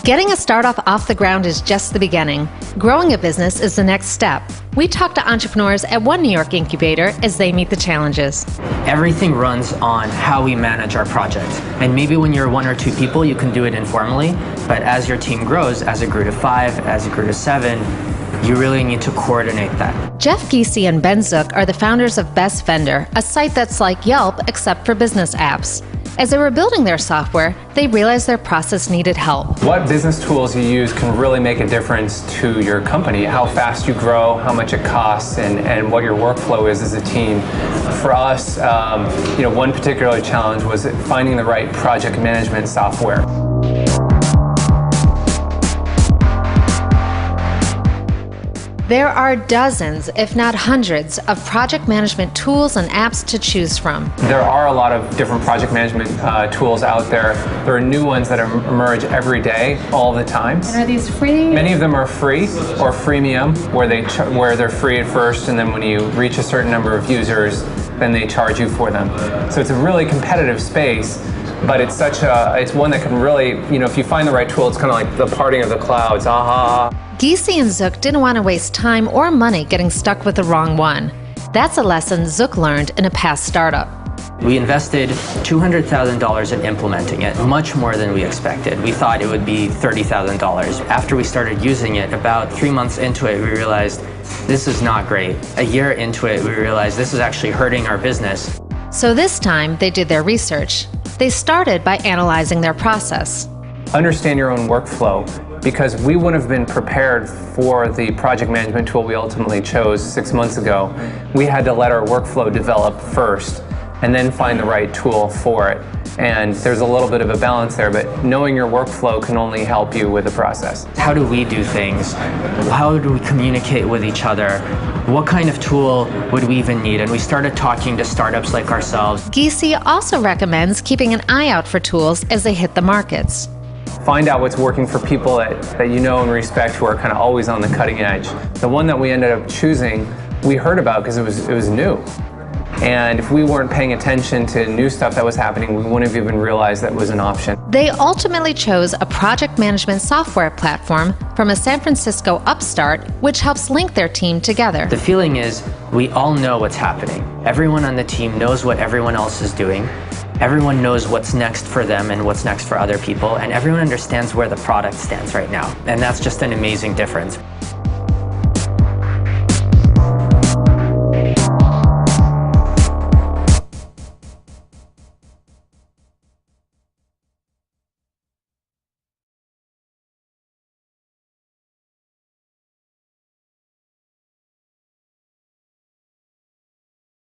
Getting a startup off the ground is just the beginning. Growing a business is the next step. We talk to entrepreneurs at one New York incubator as they meet the challenges. Everything runs on how we manage our project. And maybe when you're one or two people, you can do it informally. But as your team grows, as it grew to 5, as it grew to 7, you really need to coordinate that. Jeff Giese and Ben Zook are the founders of Best Vendor, a site that's like Yelp except for business apps. As they were building their software, they realized their process needed help. What business tools you use can really make a difference to your company, how fast you grow, how much it costs, and what your workflow is as a team. For us, one particular challenge was finding the right project management software. There are dozens, if not hundreds, of project management tools and apps to choose from. There are a lot of different project management tools out there. There are new ones that emerge every day, all the time. And are these free? Many of them are free or freemium, where they're free at first, and then when you reach a certain number of users, then they charge you for them. So it's a really competitive space. But it's one that can really, if you find the right tool, it's kind of like the parting of the clouds, aha. Giese and Zook didn't want to waste time or money getting stuck with the wrong one. That's a lesson Zook learned in a past startup. We invested $200,000 in implementing it, much more than we expected. We thought it would be $30,000. After we started using it, about 3 months into it, we realized this is not great. A year into it, we realized this is actually hurting our business. So this time, they did their research. They started by analyzing their process. Understand your own workflow, because we wouldn't have been prepared for the project management tool we ultimately chose 6 months ago. We had to let our workflow develop first and then find the right tool for it. And there's a little bit of a balance there, but knowing your workflow can only help you with the process. How do we do things? How do we communicate with each other? What kind of tool would we even need? And we started talking to startups like ourselves. Giese also recommends keeping an eye out for tools as they hit the markets. Find out what's working for people that you know and respect, who are kind of always on the cutting edge. The one that we ended up choosing, we heard about because it was new. And if we weren't paying attention to new stuff that was happening, we wouldn't have even realized that was an option. They ultimately chose a project management software platform from a San Francisco upstart, which helps link their team together. The feeling is we all know what's happening. Everyone on the team knows what everyone else is doing. Everyone knows what's next for them and what's next for other people, and everyone understands where the product stands right now. And that's just an amazing difference.